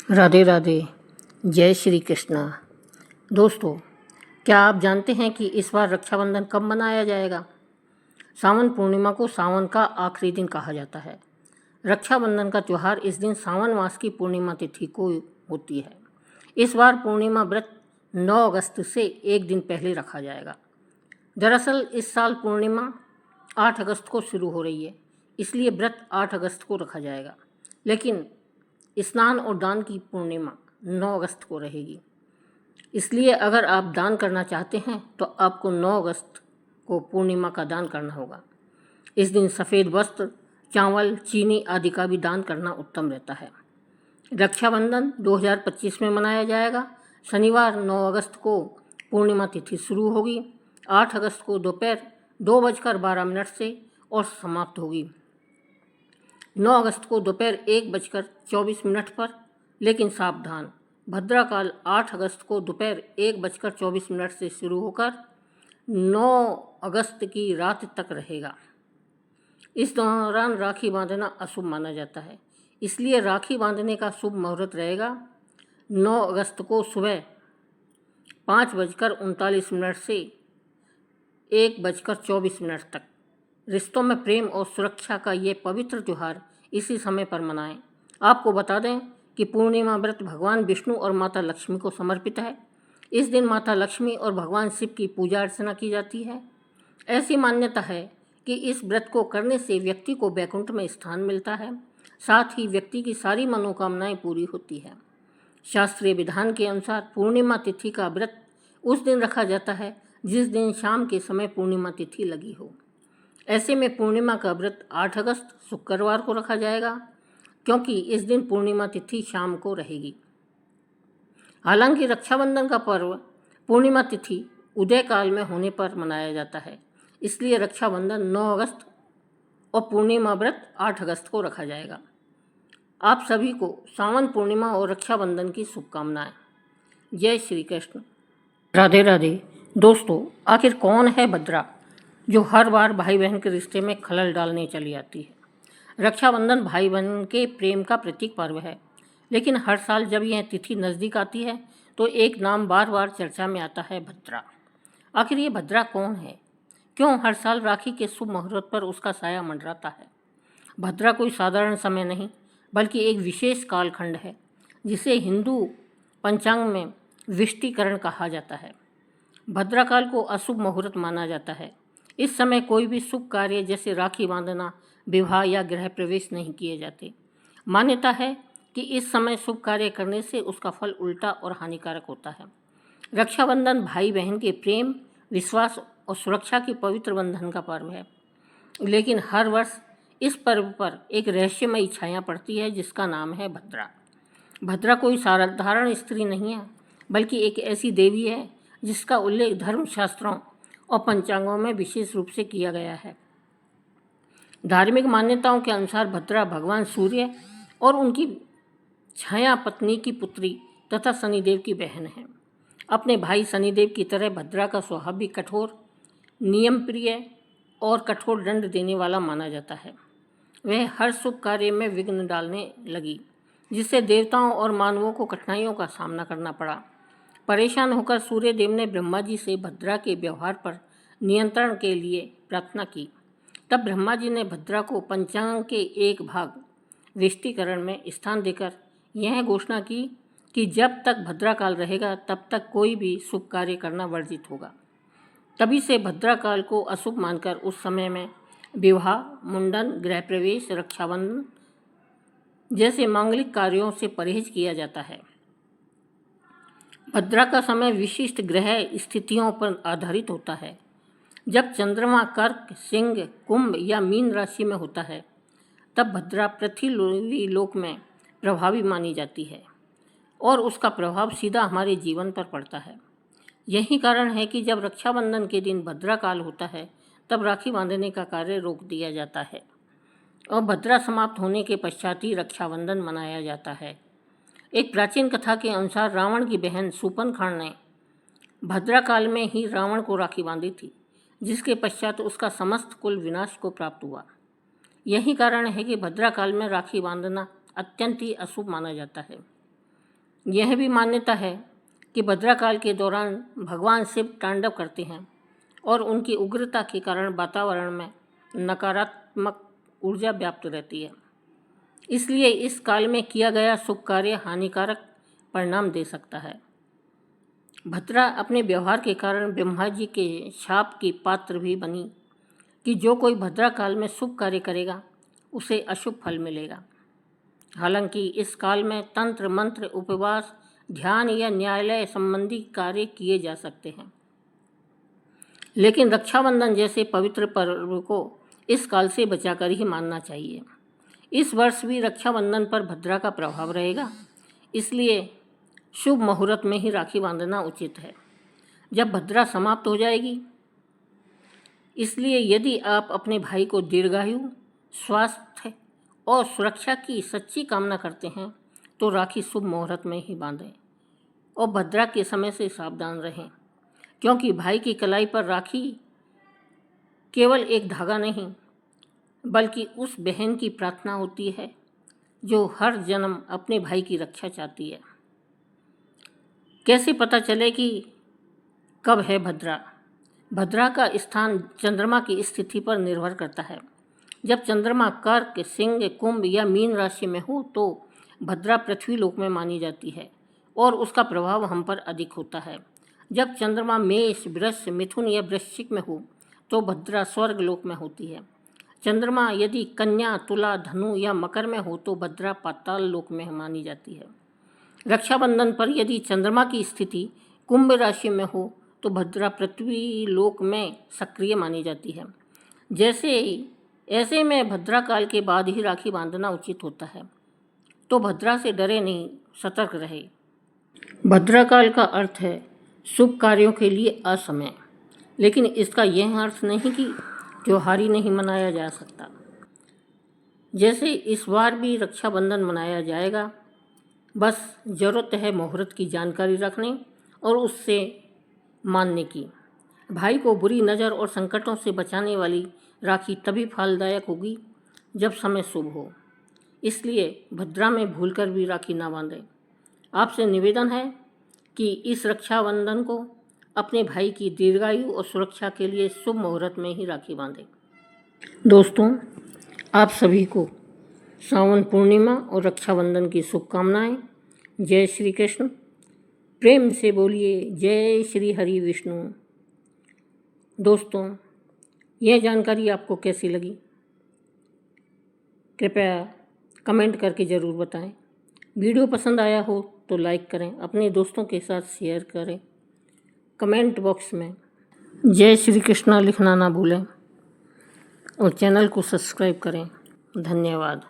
राधे राधे। जय श्री कृष्णा। दोस्तों, क्या आप जानते हैं कि इस बार रक्षाबंधन कब मनाया जाएगा? सावन पूर्णिमा को सावन का आखिरी दिन कहा जाता है। रक्षाबंधन का त्यौहार इस दिन सावन मास की पूर्णिमा तिथि को होती है। इस बार पूर्णिमा व्रत 9 अगस्त से एक दिन पहले रखा जाएगा। दरअसल इस साल पूर्णिमा 8 अगस्त को शुरू हो रही है, इसलिए व्रत 8 अगस्त को रखा जाएगा। लेकिन स्नान और दान की पूर्णिमा 9 अगस्त को रहेगी। इसलिए अगर आप दान करना चाहते हैं तो आपको 9 अगस्त को पूर्णिमा का दान करना होगा। इस दिन सफ़ेद वस्त्र, चावल, चीनी आदि का भी दान करना उत्तम रहता है। रक्षाबंधन 2025 में मनाया जाएगा। शनिवार 9 अगस्त को पूर्णिमा तिथि शुरू होगी। 8 अगस्त को दोपहर 2:12 से और समाप्त होगी 9 अगस्त को दोपहर 1:24 पर। लेकिन सावधान, भद्रा काल 8 अगस्त को दोपहर 1:24 से शुरू होकर 9 अगस्त की रात तक रहेगा। इस दौरान राखी बांधना अशुभ माना जाता है, इसलिए राखी बांधने का शुभ मुहूर्त रहेगा 9 अगस्त को सुबह 5:39 से 1:24 तक। रिश्तों में प्रेम और सुरक्षा का ये पवित्र त्यौहार इसी समय पर मनाएं। आपको बता दें कि पूर्णिमा व्रत भगवान विष्णु और माता लक्ष्मी को समर्पित है। इस दिन माता लक्ष्मी और भगवान शिव की पूजा अर्चना की जाती है। ऐसी मान्यता है कि इस व्रत को करने से व्यक्ति को वैकुंठ में स्थान मिलता है, साथ ही व्यक्ति की सारी मनोकामनाएं पूरी होती है। शास्त्रीय विधान के अनुसार पूर्णिमा तिथि का व्रत उस दिन रखा जाता है जिस दिन शाम के समय पूर्णिमा तिथि लगी हो। ऐसे में पूर्णिमा का व्रत 8 अगस्त शुक्रवार को रखा जाएगा, क्योंकि इस दिन पूर्णिमा तिथि शाम को रहेगी। हालांकि रक्षाबंधन का पर्व पूर्णिमा तिथि उदय काल में होने पर मनाया जाता है, इसलिए रक्षाबंधन 9 अगस्त और पूर्णिमा व्रत 8 अगस्त को रखा जाएगा। आप सभी को सावन पूर्णिमा और रक्षाबंधन की शुभकामनाएं। जय श्री कृष्ण। राधे राधे। दोस्तों, आखिर कौन है भद्रा, जो हर बार भाई बहन के रिश्ते में खलल डालने चली आती है? रक्षाबंधन भाई बहन के प्रेम का प्रतीक पर्व है, लेकिन हर साल जब यह तिथि नज़दीक आती है तो एक नाम बार बार चर्चा में आता है, भद्रा। आखिर ये भद्रा कौन है? क्यों हर साल राखी के शुभ मुहूर्त पर उसका साया मंडराता है? भद्रा कोई साधारण समय नहीं, बल्कि एक विशेष कालखंड है, जिसे हिंदू पंचांग में विष्टिकरण कहा जाता है। भद्रा काल को अशुभ मुहूर्त माना जाता है। इस समय कोई भी शुभ कार्य जैसे राखी बांधना, विवाह या गृह प्रवेश नहीं किए जाते। मान्यता है कि इस समय शुभ कार्य करने से उसका फल उल्टा और हानिकारक होता है। रक्षाबंधन भाई बहन के प्रेम, विश्वास और सुरक्षा की पवित्र बंधन का पर्व है। लेकिन हर वर्ष इस पर्व पर एक रहस्यमयी छाया पड़ती है, जिसका नाम है भद्रा। भद्रा कोई साधारण स्त्री नहीं है, बल्कि एक ऐसी देवी है जिसका उल्लेख धर्मशास्त्रों और पंचांगों में विशेष रूप से किया गया है। धार्मिक मान्यताओं के अनुसार भद्रा भगवान सूर्य और उनकी छाया पत्नी की पुत्री तथा शनिदेव की बहन है। अपने भाई शनिदेव की तरह भद्रा का स्वभाव भी कठोर, नियम प्रिय और कठोर दंड देने वाला माना जाता है। वह हर शुभ कार्य में विघ्न डालने लगी, जिससे देवताओं और मानवों को कठिनाइयों का सामना करना पड़ा। परेशान होकर सूर्यदेव ने ब्रह्मा जी से भद्रा के व्यवहार पर नियंत्रण के लिए प्रार्थना की। तब ब्रह्मा जी ने भद्रा को पंचांग के एक भाग विष्टिकरण में स्थान देकर यह घोषणा की कि जब तक भद्रा काल रहेगा तब तक कोई भी शुभ कार्य करना वर्जित होगा। तभी से भद्रा काल को अशुभ मानकर उस समय में विवाह, मुंडन, गृह प्रवेश, रक्षाबंधन जैसे मांगलिक कार्यों से परहेज किया जाता है। भद्रा का समय विशिष्ट ग्रह स्थितियों पर आधारित होता है। जब चंद्रमा कर्क, सिंह, कुंभ या मीन राशि में होता है, तब भद्रा पृथ्वी लोक में प्रभावी मानी जाती है और उसका प्रभाव सीधा हमारे जीवन पर पड़ता है। यही कारण है कि जब रक्षाबंधन के दिन भद्रा काल होता है, तब राखी बांधने का कार्य रोक दिया जाता है और भद्रा समाप्त होने के पश्चात ही रक्षाबंधन मनाया जाता है। एक प्राचीन कथा के अनुसार रावण की बहन शूर्पणखा ने भद्रा काल में ही रावण को राखी बांधी थी, जिसके पश्चात उसका समस्त कुल विनाश को प्राप्त हुआ। यही कारण है कि भद्रा काल में राखी बांधना अत्यंत ही अशुभ माना जाता है। यह भी मान्यता है कि भद्राकाल के दौरान भगवान शिव तांडव करते हैं और उनकी उग्रता के कारण वातावरण में नकारात्मक ऊर्जा व्याप्त रहती है। इसलिए इस काल में किया गया शुभ कार्य हानिकारक परिणाम दे सकता है। भद्रा अपने व्यवहार के कारण ब्रह्मा जी के शाप की पात्र भी बनी कि जो कोई भद्रा काल में शुभ कार्य करेगा उसे अशुभ फल मिलेगा। हालांकि इस काल में तंत्र मंत्र, उपवास, ध्यान या न्यायालय संबंधी कार्य किए जा सकते हैं, लेकिन रक्षाबंधन जैसे पवित्र पर्व को इस काल से बचाकर ही मानना चाहिए। इस वर्ष भी रक्षाबंधन पर भद्रा का प्रभाव रहेगा, इसलिए शुभ मुहूर्त में ही राखी बांधना उचित है, जब भद्रा समाप्त हो जाएगी। इसलिए यदि आप अपने भाई को दीर्घायु, स्वास्थ्य और सुरक्षा की सच्ची कामना करते हैं तो राखी शुभ मुहूर्त में ही बांधें और भद्रा के समय से सावधान रहें, क्योंकि भाई की कलाई पर राखी केवल एक धागा नहीं बल्कि उस बहन की प्रार्थना होती है जो हर जन्म अपने भाई की रक्षा चाहती है। कैसे पता चले कि कब है भद्रा? भद्रा का स्थान चंद्रमा की स्थिति पर निर्भर करता है। जब चंद्रमा कर्क, सिंह, कुंभ या मीन राशि में हो तो भद्रा पृथ्वी लोक में मानी जाती है और उसका प्रभाव हम पर अधिक होता है। जब चंद्रमा मेष, वृष, मिथुन या वृश्चिक में हो तो भद्रा स्वर्ग लोक में होती है। चंद्रमा यदि कन्या, तुला, धनु या मकर में हो तो भद्रा पाताल लोक में मानी जाती है। रक्षाबंधन पर यदि चंद्रमा की स्थिति कुंभ राशि में हो तो भद्रा पृथ्वी लोक में सक्रिय मानी जाती है। ऐसे में भद्रा काल के बाद ही राखी बांधना उचित होता है। तो भद्रा से डरे नहीं, सतर्क रहे। भद्रा काल का अर्थ है शुभ कार्यों के लिए असमय, लेकिन इसका यह अर्थ नहीं कि त्योहार ही नहीं मनाया जा सकता। जैसे इस बार भी रक्षाबंधन मनाया जाएगा, बस ज़रूरत है मुहूर्त की जानकारी रखने और उससे मानने की। भाई को बुरी नज़र और संकटों से बचाने वाली राखी तभी फलदायक होगी जब समय शुभ हो। इसलिए भद्रा में भूलकर भी राखी ना बांधें। आपसे निवेदन है कि इस रक्षाबंधन को अपने भाई की दीर्घायु और सुरक्षा के लिए शुभ मुहूर्त में ही राखी बांधें। दोस्तों, आप सभी को सावन पूर्णिमा और रक्षाबंधन की शुभकामनाएं। जय श्री कृष्ण। प्रेम से बोलिए जय श्री हरि विष्णु। दोस्तों, यह जानकारी आपको कैसी लगी कृपया कमेंट करके ज़रूर बताएं। वीडियो पसंद आया हो तो लाइक करें, अपने दोस्तों के साथ शेयर करें। कमेंट बॉक्स में जय श्री कृष्णा लिखना ना भूलें और चैनल को सब्सक्राइब करें। धन्यवाद।